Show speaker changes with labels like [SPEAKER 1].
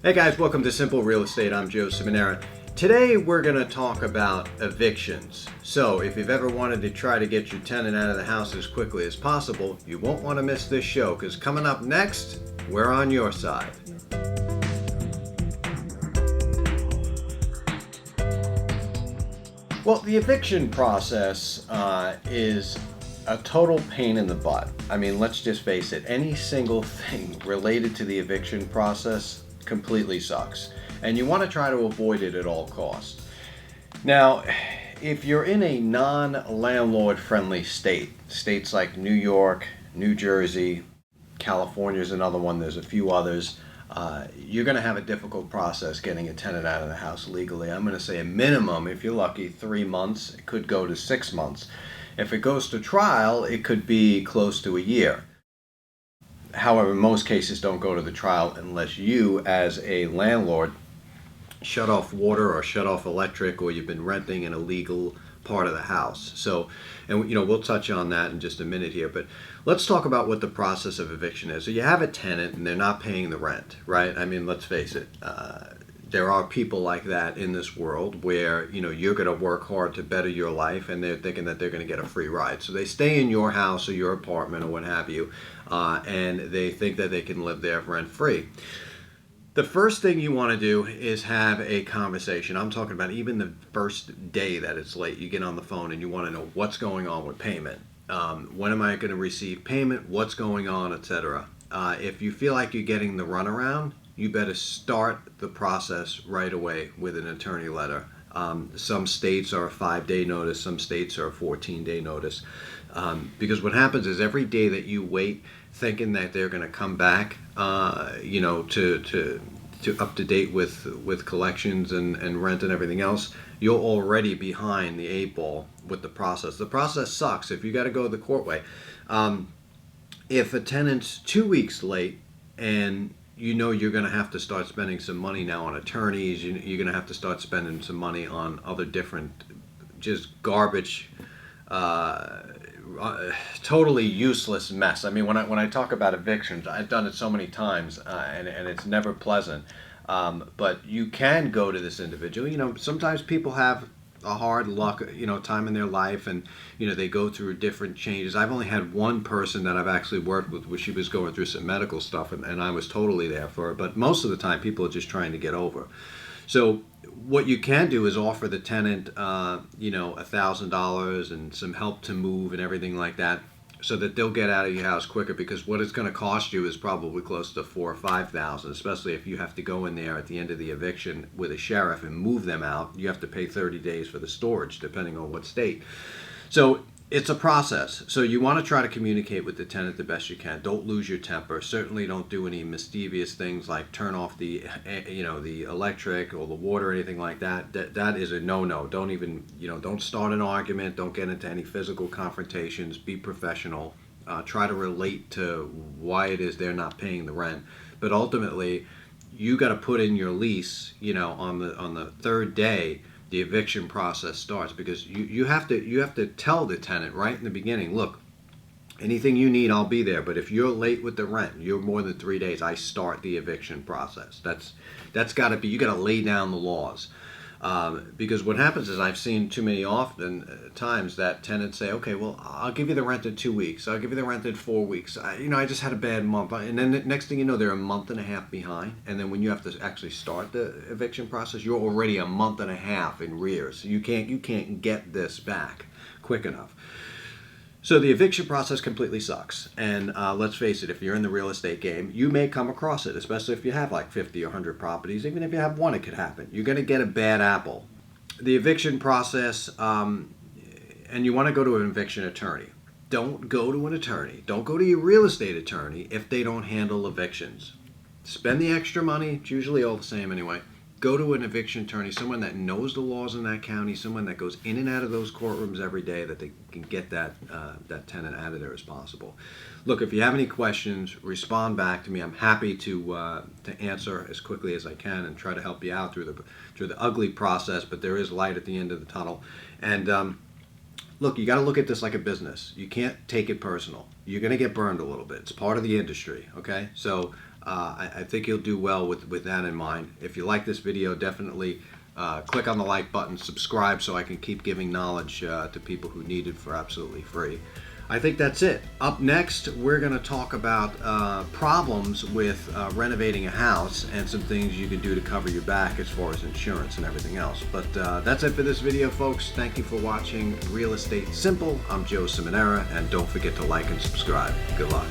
[SPEAKER 1] Hey guys, welcome to Simple Real Estate. I'm Joe Simonera. Today we're going to talk about evictions. So if you've ever wanted to try to get your tenant out of the house as quickly as possible, you won't want to miss this show because coming up next, we're on your side. Well, the eviction process is a total pain in the butt. I mean, let's just face it, any single thing related to the eviction process completely sucks. And you want to try to avoid it at all costs. Now, if you're in a non-landlord friendly state, states like New York, New Jersey, California is another one, there's a few others, you're going to have a difficult process getting a tenant out of the house legally. I'm going to say a minimum, if you're lucky, 3 months. It could go to 6 months. If it goes to trial, it could be close to a year. However, most cases don't go to the trial unless you, as a landlord, shut off water or shut off electric, or you've been renting an illegal part of the house. So, and we'll touch on that in just a minute here, but let's talk about what the process of eviction is. So you have a tenant and they're not paying the rent, right? I mean, let's face it, there are people like that in this world where, you're going to work hard to better your life and they're thinking that they're going to get a free ride. So they stay in your house or your apartment or what have you, and they think that they can live there rent free. The first thing you want to do is have a conversation. I'm talking about even the first day that it's late. You get on the phone and you want to know what's going on with payment. When am I going to receive payment? What's going on, etc. If you feel like you're getting the runaround, you better start the process right away with an attorney letter. Some states are a 5-day notice, some states are a 14-day notice. Because what happens is every day that you wait thinking that they're going to come back, to up to date with collections and rent and everything else, you're already behind the 8 ball with the process. The process sucks if you got to go the court way. If a tenant's 2 weeks late and you're going to have to start spending some money now on attorneys, you're going to have to start spending some money on other different just garbage, totally useless mess. I mean, when I talk about evictions, I've done it so many times, and it's never pleasant. But you can go to this individual. Sometimes people have a hard luck, time in their life, and they go through different changes. I've only had one person that I've actually worked with where she was going through some medical stuff, and I was totally there for her. But most of the time, people are just trying to get over. So what you can do is offer the tenant, $1,000 and some help to move and everything like that, so that they'll get out of your house quicker. Because what it's going to cost you is probably close to $4,000 or $5,000, especially if you have to go in there at the end of the eviction with a sheriff and move them out. You have to pay 30 days for the storage, depending on what state. So it's a process. So you want to try to communicate with the tenant the best you can. Don't lose your temper. Certainly don't do any mischievous things like turn off the electric or the water or anything like that. That is a no-no. Don't even, don't start an argument. Don't get into any physical confrontations. Be professional. Try to relate to why it is they're not paying the rent. But ultimately, you got to put in your lease, on the third day, the eviction process starts, because you have to tell the tenant right in the beginning, look, anything you need, I'll be there. But if you're late with the rent, you're more than 3 days, I start the eviction process. That's got to be, you got to lay down the laws. Because what happens is I've seen too many times that tenants say, okay, well, I'll give you the rent in 2 weeks. I'll give you the rent in 4 weeks. I just had a bad month. And then the next thing you know, they're a month and a half behind. And then when you have to actually start the eviction process, you're already a month and a half in arrears. You can't get this back quick enough. So the eviction process completely sucks. And let's face it, if you're in the real estate game, you may come across it, especially if you have like 50 or 100 properties. Even if you have one, it could happen. You're going to get a bad apple. The eviction process, and you want to go to an eviction attorney. Don't go to an attorney. Don't go to your real estate attorney if they don't handle evictions. Spend the extra money. It's usually all the same anyway. Go to an eviction attorney, someone that knows the laws in that county, someone that goes in and out of those courtrooms every day, that they can get that tenant out of there as possible. Look, if you have any questions, respond back to me. I'm happy to answer as quickly as I can and try to help you out through the ugly process, but there is light at the end of the tunnel. And look, you got to look at this like a business. You can't take it personal. You're going to get burned a little bit. It's part of the industry, okay? So I think you'll do well with that in mind. If you like this video, definitely click on the like button, subscribe so I can keep giving knowledge to people who need it for absolutely free. I think that's it. Up next, we're going to talk about problems with renovating a house and some things you can do to cover your back as far as insurance and everything else. But that's it for this video, folks. Thank you for watching Real Estate Simple. I'm Joe Simonera, and don't forget to like and subscribe. Good luck.